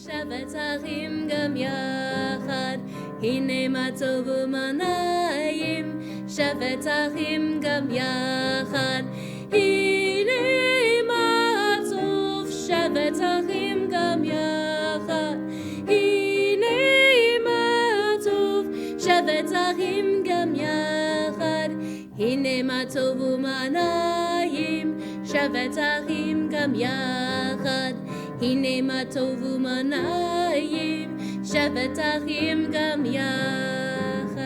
שבת אחים גם יחד, הנה מה טוב ומה נעים. שבת אחים גם יחד, הנה מה טוב. שבת אחים גם יחד, הנה מה טוב. שבת אחים גם יחד, הנה מה טוב ומה נעים. שבת אחים גם יחד, הנה מה טוב ומה נעים. שבת אחים גם יחד.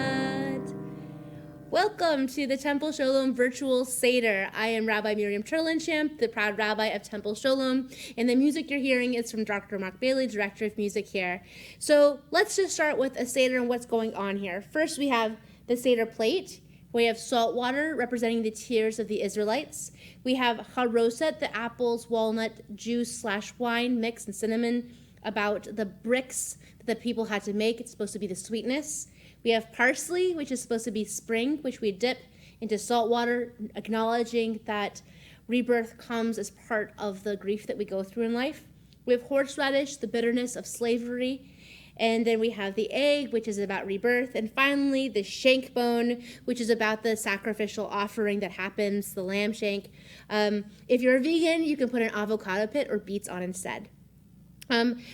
Welcome to the Temple Shalom Virtual Seder. I am Rabbi Miriam Turlinchamp, the proud rabbi of Temple Shalom, and the music you're hearing is from Dr. Mark Bailey, director of music here. So let's just start with a Seder and what's going on here. First, we have the Seder plate. We have salt water representing the tears of the Israelites. We have charoset, the apples, walnut, juice/wine mix, and cinnamon, about the bricks that the people had to make. It's supposed to be the sweetness. We have parsley, which is supposed to be spring, which we dip into salt water, acknowledging that rebirth comes as part of the grief that we go through in life. We have horseradish, the bitterness of slavery. And then we have the egg, which is about rebirth. And finally, the shank bone, which is about the sacrificial offering that happens, the lamb shank. If you're a vegan, you can put an avocado pit or beets on instead.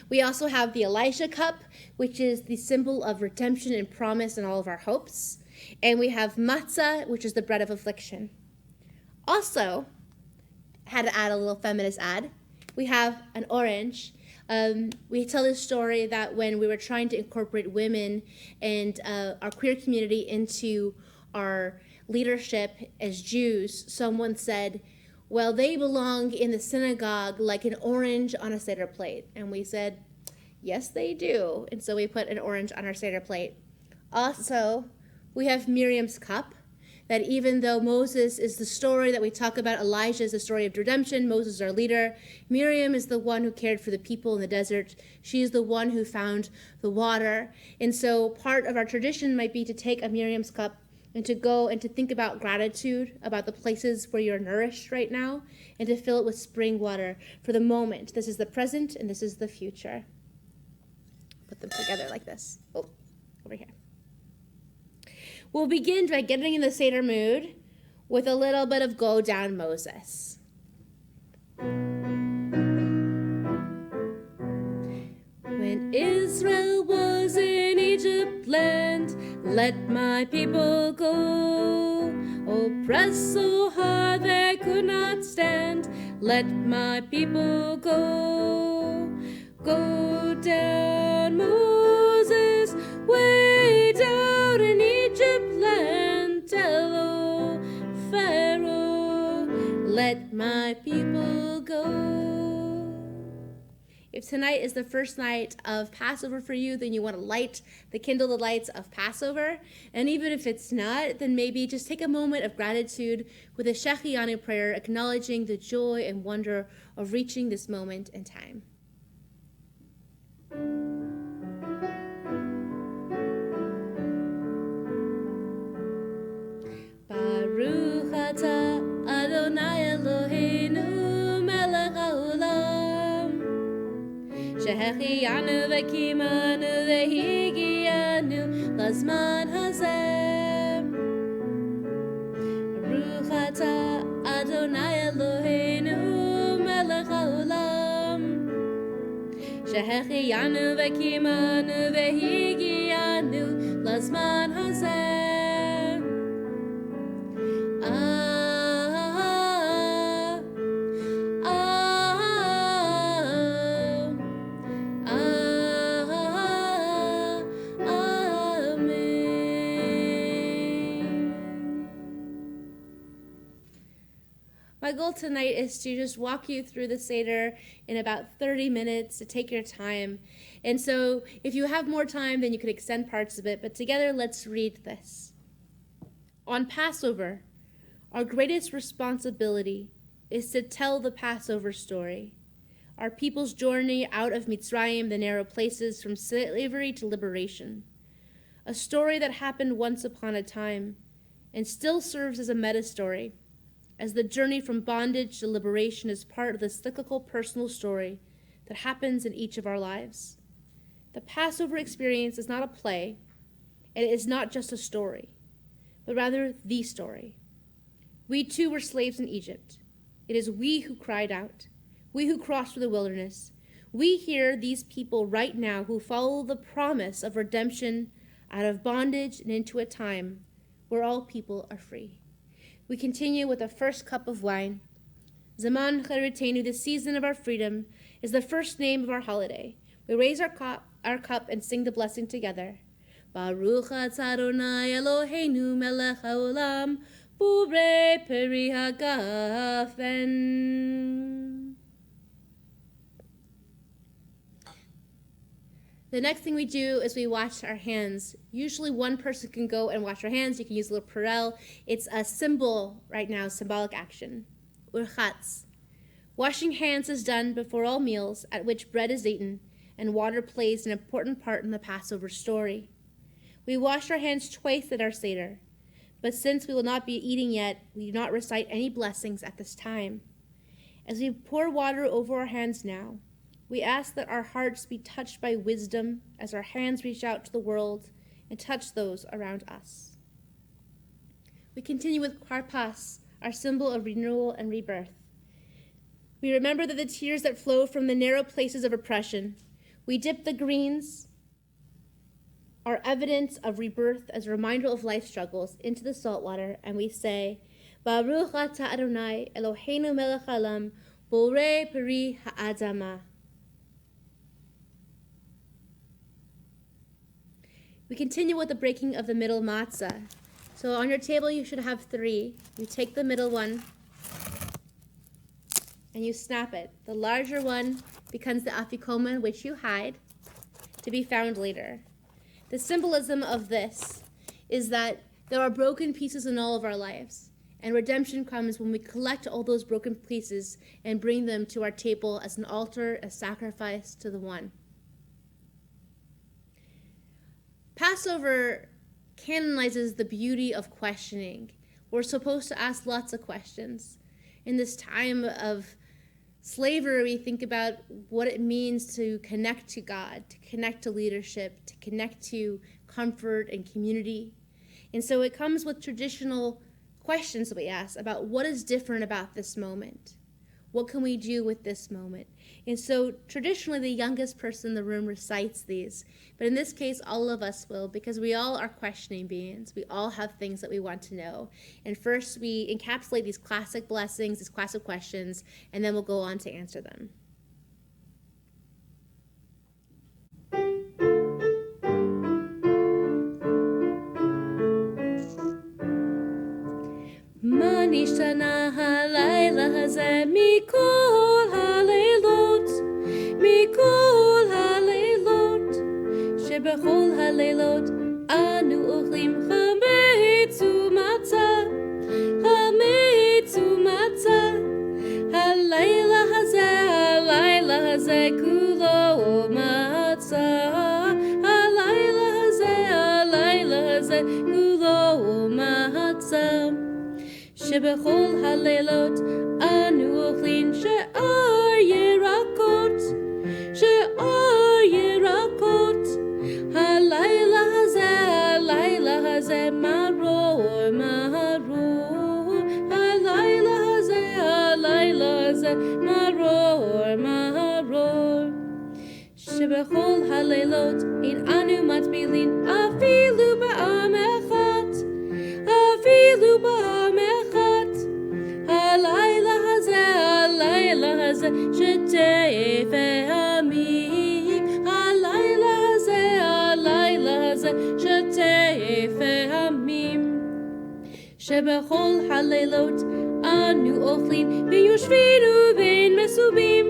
We also have the Elisha cup, which is the symbol of redemption and promise and all of our hopes. And we have matzah, which is the bread of affliction. Also, had to add a little feminist ad, we have an orange. We tell this story that when we were trying to incorporate women and our queer community into our leadership as Jews, someone said, well, they belong in the synagogue like an orange on a Seder plate. And we said, yes, they do. And so we put an orange on our Seder plate. Also, we have Miriam's cup, that even though Moses is the story that we talk about, Elijah is the story of redemption, Moses is our leader, Miriam is the one who cared for the people in the desert. She is the one who found the water. And so part of our tradition might be to take a Miriam's cup and to go and to think about gratitude, about the places where you're nourished right now, and to fill it with spring water for the moment. This is the present and this is the future. Put them together like this. Oh, over here. We'll begin by getting in the Seder mood with a little bit of Go Down Moses. When Israel was in Egypt land, let my people go. Oppressed so hard they could not stand, let my people go. Go down, Moses, way down in Egypt land, tell, O Pharaoh, let my people go. If tonight is the first night of Passover for you, then you want to kindle the lights of Passover. And even if it's not, then maybe just take a moment of gratitude with a Shechianu prayer, acknowledging the joy and wonder of reaching this moment in time. Baruch atah Adonai Eloheinu melech haolam, שהחיינו וקיימנו והגיענו לזמן הזה. ברוך אתה אדוני אלוהינו מלך העולם, שהחיינו וקיימנו והגיענו לזמן הזה. My goal tonight is to just walk you through the Seder in about 30 minutes, to take your time. And so if you have more time, then you could extend parts of it. But together, let's read this. On Passover, our greatest responsibility is to tell the Passover story, our people's journey out of Mitzrayim, the narrow places, from slavery to liberation. A story that happened once upon a time and still serves as a meta-story, as the journey from bondage to liberation is part of the cyclical personal story that happens in each of our lives. The Passover experience is not a play, and it is not just a story, but rather the story. We too were slaves in Egypt. It is we who cried out, we who crossed through the wilderness. We hear these people right now who follow the promise of redemption out of bondage and into a time where all people are free. We continue with the first cup of wine. Zaman Cheritenu, the season of our freedom, is the first name of our holiday. We raise our cup and sing the blessing together. Baruch atah Adonai Eloheinu melech haolam, borei peri hagafen. The next thing we do is we wash our hands. Usually one person can go and wash our hands. You can use a little parel. It's a symbol right now, symbolic action. Urchatz. Washing hands is done before all meals at which bread is eaten, and water plays an important part in the Passover story. We wash our hands twice at our Seder, but since we will not be eating yet, we do not recite any blessings at this time. As we pour water over our hands now, we ask that our hearts be touched by wisdom as our hands reach out to the world and touch those around us. We continue with Karpas, our symbol of renewal and rebirth. We remember that the tears that flow from the narrow places of oppression, we dip the greens, are evidence of rebirth as a reminder of life struggles, into the salt water, and we say, Baruch atah Adonai Eloheinu melech haolam, borei peri ha'adamah. We continue with the breaking of the middle matzah. So on your table you should have 3. You take the middle one and you snap it. The larger one becomes the afikomen, which you hide, to be found later. The symbolism of this is that there are broken pieces in all of our lives, and redemption comes when we collect all those broken pieces and bring them to our table as an altar, a sacrifice to the one. Passover canonizes the beauty of questioning. We're supposed to ask lots of questions. In this time of slavery, we think about what it means to connect to God, to connect to leadership, to connect to comfort and community. And so it comes with traditional questions that we ask about what is different about this moment. What can we do with this moment? And so traditionally, the youngest person in the room recites these. But in this case, all of us will, because we all are questioning beings. We all have things that we want to know. And first, we encapsulate these classic blessings, these classic questions, and then we'll go on to answer them. Ma nishtana halayla hazeh mikol haleilot, mikol haleilot, shebechol haleilot anu ochlim chametz umatzah, chametz umatzah, halayla hazeh kulo matzah, halayla hazeh kulo matzah. Shebechol halelot anu ochlin she'ar yerakot, halayla hazeh maror, halayla hazeh maror. Shebechol halelot in anu matbilin afilu ba'am echat, halayla hazeh shetei ve'amim, halayla hazeh shetei ve'amim. Shebechol halelot anu ochlin v'yoshvinu ben mesubim,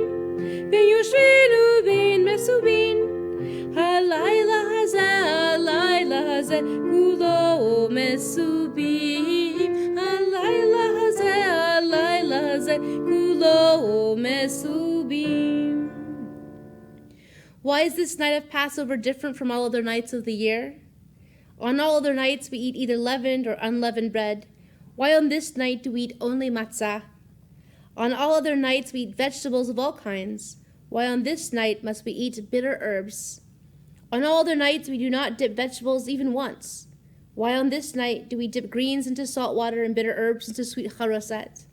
halayla hazeh kulo mesubim, halayla hazeh kulo mesubim. Why is this night of Passover different from all other nights of the year? On all other nights we eat either leavened or unleavened bread. Why on this night do we eat only matzah? On all other nights we eat vegetables of all kinds. Why on this night must we eat bitter herbs? On all other nights we do not dip vegetables even once. Why on this night do we dip greens into salt water and bitter herbs into sweet charoset?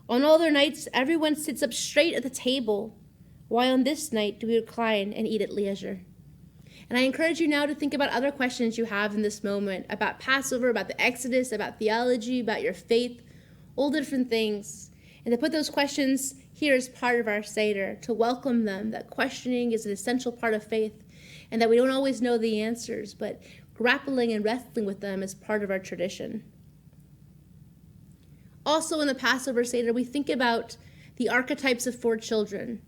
On all other nights everyone sits up straight at the table. Why on this night do we recline and eat at leisure? And I encourage you now to think about other questions you have in this moment, about Passover, about the Exodus, about theology, about your faith, all different things. And to put those questions here as part of our Seder, to welcome them, that questioning is an essential part of faith, and that we don't always know the answers, but grappling and wrestling with them is part of our tradition. Also in the Passover Seder, we think about the archetypes of 4 children,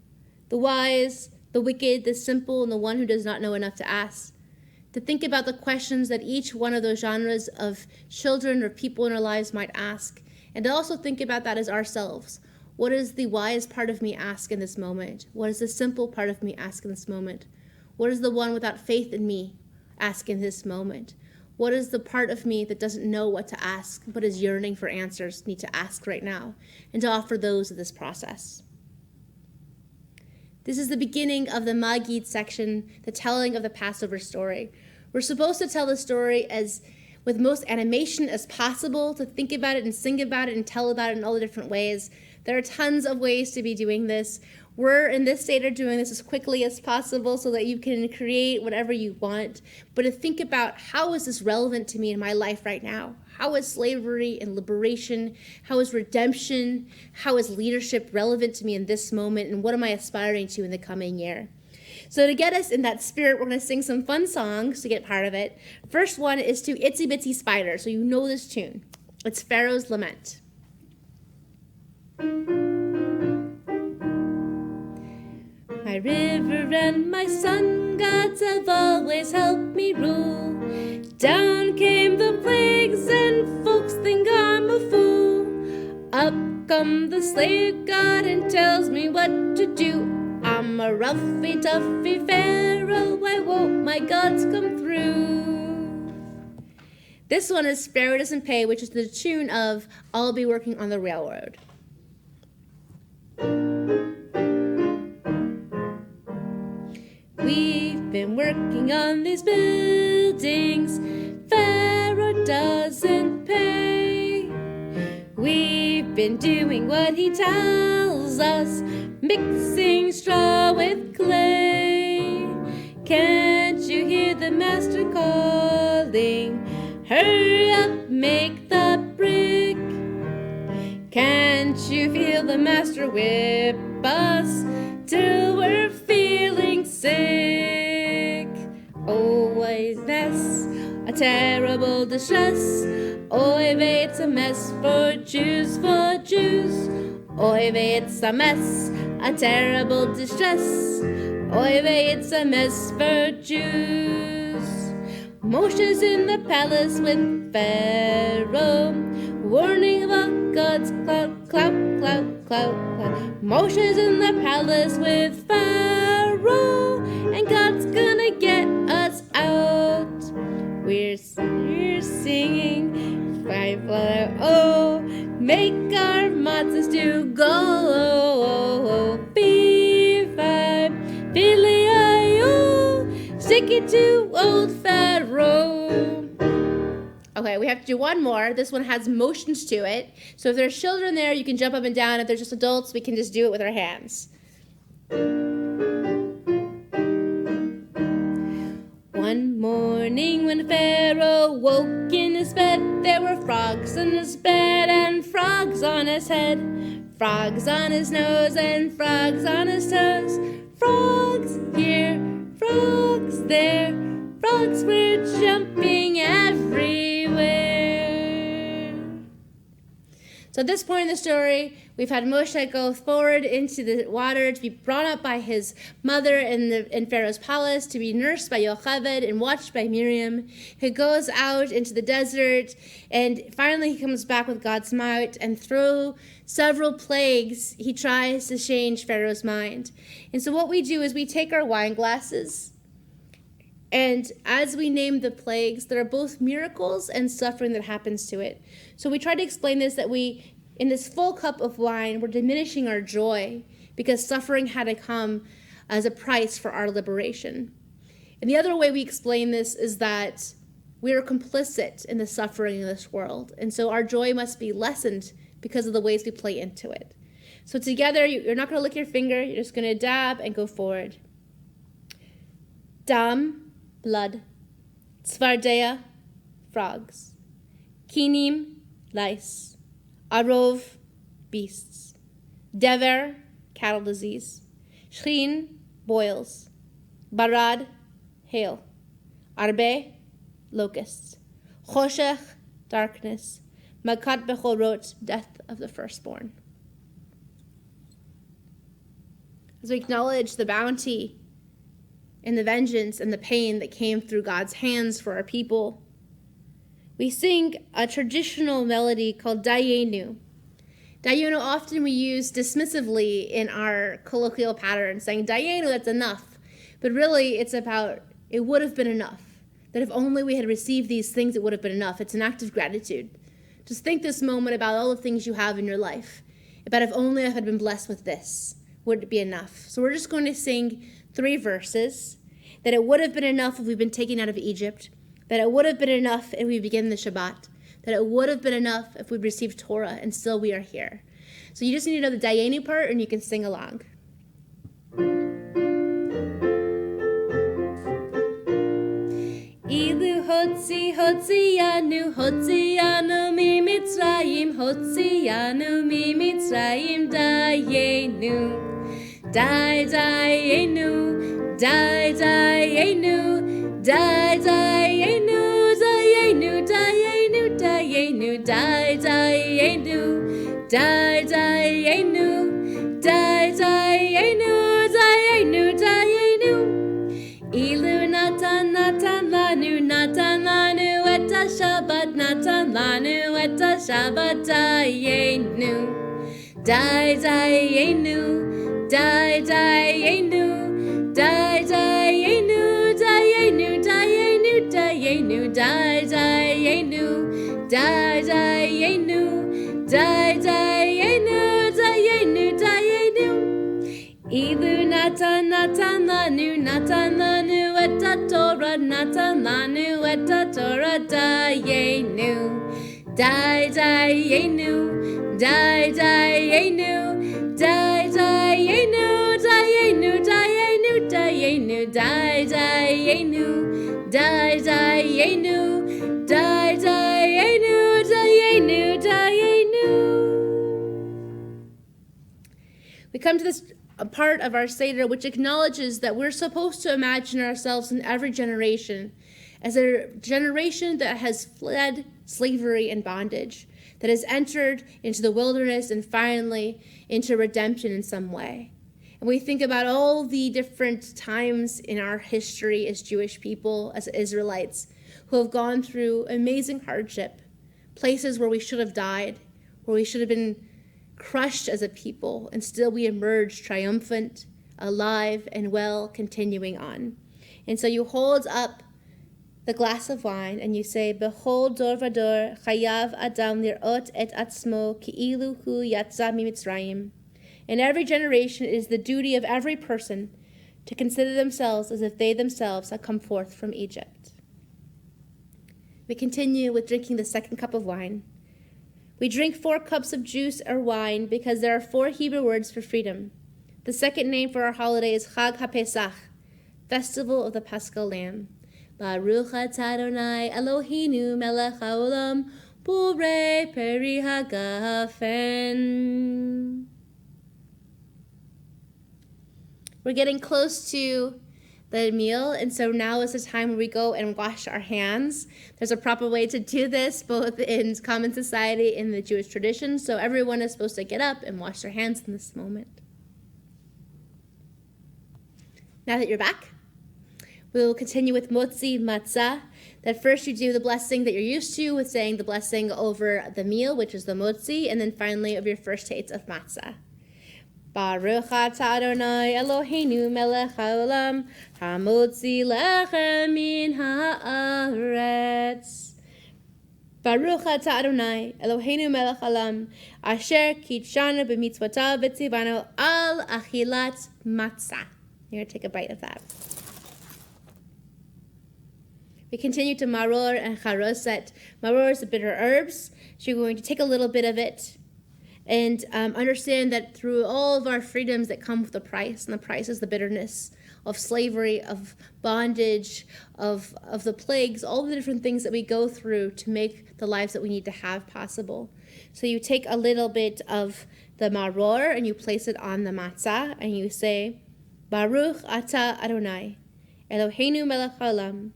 the wise, the wicked, the simple, and the one who does not know enough to ask. To think about the questions that each one of those genres of children or people in our lives might ask, and to also think about that as ourselves. What does the wise part of me ask in this moment? What does the simple part of me ask in this moment? What does the one without faith in me ask in this moment? What is the part of me that doesn't know what to ask, but is yearning for answers, need to ask right now, and to offer those of this process? This is the beginning of the Magid section, the telling of the Passover story. We're supposed to tell the story as with most animation as possible, to think about it and sing about it and tell about it in all the different ways. There are tons of ways to be doing this. We're in this Seder doing this as quickly as possible so that you can create whatever you want, but to think about how is this relevant to me in my life right now? How is slavery and liberation? How is redemption? How is leadership relevant to me in this moment? And what am I aspiring to in the coming year? So to get us in that spirit, we're going to sing some fun songs to get part of it. First one is to Itsy Bitsy Spider, so you know this tune. It's Pharaoh's Lament. My river and my sun gods have always helped me rule. Down came the plagues and folks think I'm a fool. Up come the slave god and tells me what to do. I'm a roughy, toughy pharaoh, why won't my gods come through? This one is Pharaoh Doesn't Pay, which is the tune of I'll Be Working on the Railroad. We've been working on these buildings, Pharaoh doesn't pay. We've been doing what he tells us, mixing straw with clay. Can't you hear the master calling? Hurry up, make the brick. Can't you feel the master whip us till we're feeling sick? Oh, a mess, a terrible distress. Oy vey, it's a mess for Jews, for Jews. Oy vey, it's a mess, a terrible distress. Oy vey, it's a mess for Jews. Moshe's in the palace with Pharaoh, warning about God's clout, clout, clout, clout, clout. Moshe's in the palace with Pharaoh, and God's gonna get us out. We're singing, oh, make our matzahs to go. B5, Billy-I-O, stick it to old Pharaoh. Okay, we have to do one more. This one has motions to it. So if there's children there, you can jump up and down. If there's just adults, we can just do it with our hands. One morning when Pharaoh woke in his bed, there were frogs in his bed and frogs on his head, frogs on his nose and frogs on his toes. Frogs here, frogs there, frogs were jumping everywhere. So at this point in the story, we've had Moshe go forward into the water to be brought up by his mother in Pharaoh's palace, to be nursed by Yocheved and watched by Miriam. He goes out into the desert, and finally he comes back with God's might, and through several plagues, he tries to change Pharaoh's mind. And so what we do is we take our wine glasses, and as we name the plagues, there are both miracles and suffering that happens to it. So we try to explain this, that we, in this full cup of wine, we're diminishing our joy because suffering had to come as a price for our liberation. And the other way we explain this is that we are complicit in the suffering of this world, and so our joy must be lessened because of the ways we play into it. So together, you're not going to lick your finger, you're just going to dab and go forward. Dam, blood. Tzvardeya, frogs. Kinim, lice. Arov, beasts. Dever, cattle disease. Shrin, boils. Barad, hail. Arbe, locusts. Choshech, darkness. Makat bechorot, death of the firstborn. As we acknowledge the bounty and the vengeance and the pain that came through God's hands for our people, we sing a traditional melody called Dayenu. Dayenu often we use dismissively in our colloquial pattern, saying, Dayenu, that's enough. But really, it's about, it would have been enough. That if only we had received these things, it would have been enough. It's an act of gratitude. Just think this moment about all the things you have in your life. About if only I had been blessed with this, would it be enough? So we're just going to sing 3 verses. That it would have been enough if we've been taken out of Egypt. That it would have been enough if we begin the Shabbat. That it would have been enough if we received Torah, and still we are here. So you just need to know the Dayenu part, and you can sing along. Ilu Hotzianu mi Mitzrayim, Hotzianu mi Mitzrayim, Dayenu, Dayenu, Dayenu, Dayenu, Dayenu, Dayenu, Dayenu, Dayenu, Dayenu, Dayenu, Dayenu, Dayenu. Ilu Natan lanu et Shabbat, Natan lanu et Shabbat, Dayenu, Dayenu, Dayenu, Dayenu, Dayenu, Dayenu, Dayenu, Dayenu, Dayenu, Dayenu, Dayenu, Dayenu. Ilu Natan lanu et Torah, Natan lanu et Torah, Dayenu, Dayenu, Dayenu, Dayenu, Dayenu, Dayenu, Dayenu, Dayenu, Dayenu, Dayenu, Dayenu, Dayenu. We come to this a part of our Seder which acknowledges that we're supposed to imagine ourselves in every generation as a generation that has fled slavery and bondage, that has entered into the wilderness and finally into redemption in some way. And we think about all the different times in our history as Jewish people, as Israelites, who have gone through amazing hardship, places where we should have died, where we should have been crushed as a people, and still we emerge triumphant, alive, and well, continuing on. And so you hold up the glass of wine and you say, Behold dor vador, chayav adam lirot et atzmo ki'ilu hu yatza mitzrayim. In every generation it is the duty of every person to consider themselves as if they themselves had come forth from Egypt. We continue with drinking the second cup of wine. We drink 4 cups of juice or wine because there are 4 Hebrew words for freedom. The second name for our holiday is Chag HaPesach, Festival of the Paschal Lamb. Baruch atah Adonai Eloheinu melech haolam, borei peri hagafen. We're getting close to the meal, and so now is the time where we go and wash our hands. There's a proper way to do this, both in common society and the Jewish tradition, so everyone is supposed to get up and wash their hands in this moment. Now that you're back, we'll continue with motzi matzah. That first you do the blessing that you're used to with saying the blessing over the meal, which is the motzi, and then finally of your first taste of matzah. Baruch atah Adonai Eloheinu melech haolam, hamotzi lechem min haaretz. Baruch atah Adonai, Eloheinu melech haolam, asher kitshanu b'mitzvotav v'tzivanu al achilat matzah. You're going to take a bite of that. We continue to maror and charoset. Maror is the bitter herbs. So you're going to take a little bit of it and understand that through all of our freedoms that come with a price, and the price is the bitterness of slavery, of bondage, of the plagues, all the different things that we go through to make the lives that we need to have possible. So you take a little bit of the maror and you place it on the matzah and you say, Baruch atah Adonai, Eloheinu melech haolam,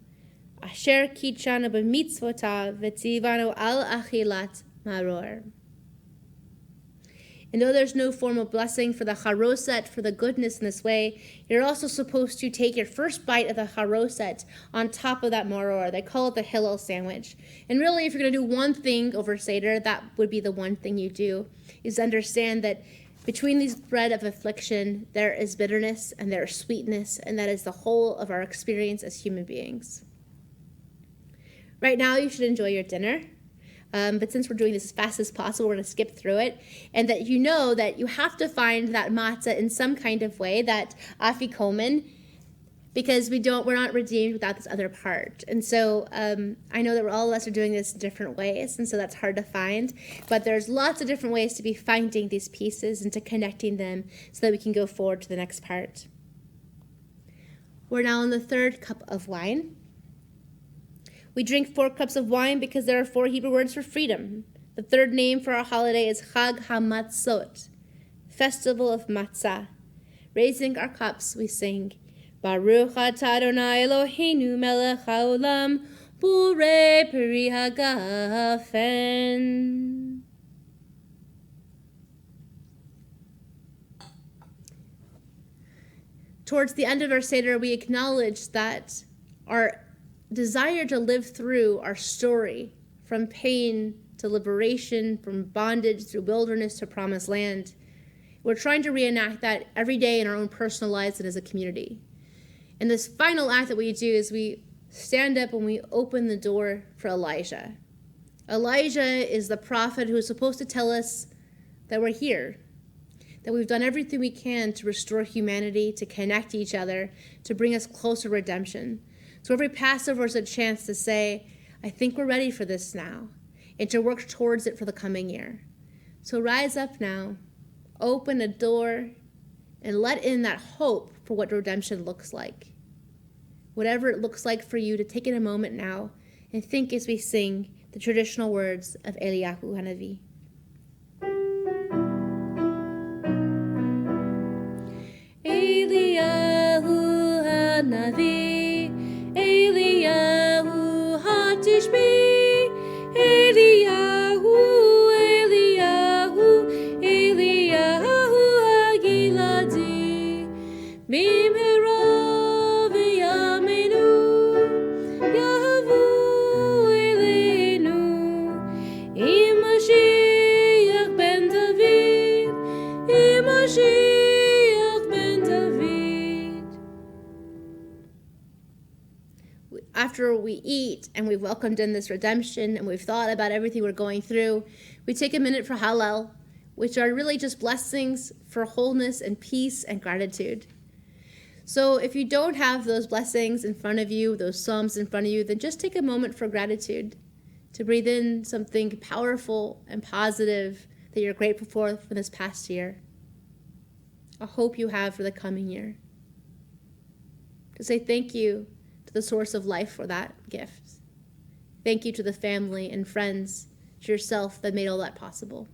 asher kitshanu b'mitzvotav v'tzivanu al achilat maror. And though there's no formal blessing for the charoset, for the goodness in this way, you're also supposed to take your first bite of the charoset on top of that maror. They call it the Hillel sandwich. And really, if you're going to do one thing over Seder, that would be the one thing you do, is understand that between these bread of affliction, there is bitterness and there is sweetness, and that is the whole of our experience as human beings. Right now, you should enjoy your dinner. But since we're doing this as fast as possible, we're going to skip through it. And that you know that you have to find that matzah in some kind of way, that afikomen, because we're not redeemed without this other part. And so I know that all of us are doing this in different ways, and so that's hard to find. But there's lots of different ways to be finding these pieces and to connecting them so that we can go forward to the next part. We're now in the third cup of wine. We drink 4 cups of wine because there are 4 Hebrew words for freedom. The third name for our holiday is Chag HaMatzot, Festival of Matzah. Raising our cups, we sing, Baruch atah Adonai Eloheinu melech haolam, Borei peri hagafen. Towards the end of our Seder, we acknowledge that our desire to live through our story from pain to liberation, from bondage through wilderness to promised land. We're trying to reenact that every day in our own personal lives and as a community. And this final act that we do is we stand up and we open the door for Elijah. Elijah is the prophet who is supposed to tell us that we're here, that we've done everything we can to restore humanity, to connect each other, to bring us closer to redemption. So every Passover is a chance to say, I think we're ready for this now, and to work towards it for the coming year. So rise up now, open a door, and let in that hope for what redemption looks like. Whatever it looks like for you, to take in a moment now and think as we sing the traditional words of Eliyahu Hanavi. Eliyahu Hanavi, Eliyahu Hatishbi, Eliyahu, Eliyahu, Eliyahu Hagiladi, Bimhera v'yamenu, Yahavu Elenu, Im Mashiach ben David, Im Mashiach ben David. After we eat and we've welcomed in this redemption and we've thought about everything we're going through, we take a minute for Hallel, which are really just blessings for wholeness and peace and gratitude. So if you don't have those blessings in front of you, those psalms in front of you, then just take a moment for gratitude, to breathe in something powerful and positive that you're grateful for this past year, a hope you have for the coming year. To say thank you to the source of life for that gift. Thank you to the family and friends, to yourself that made all that possible.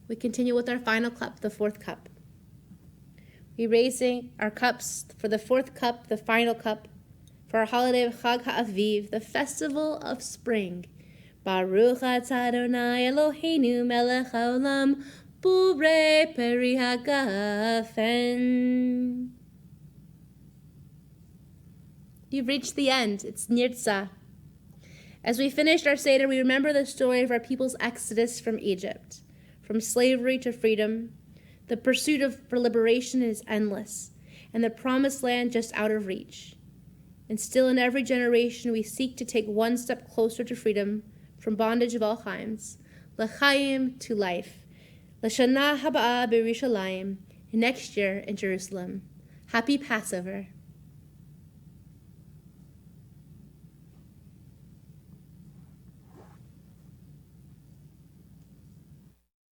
We continue with our final cup, the 4th cup. We raising our cups for the 4th cup, the final cup, for our holiday of Chag HaAviv, the festival of spring. Baruch atah Adonai Eloheinu melech haolam, Borei peri hagafen. You've reached the end. It's Nirtzah. As we finished our Seder, we remember the story of our people's exodus from Egypt, from slavery to freedom. The pursuit for liberation is endless, and the promised land just out of reach. And still in every generation we seek to take one step closer to freedom from bondage of all kinds. L'chaim, to life. L'shana haba'a b'Yerushalayim, next year in Jerusalem. Happy Passover.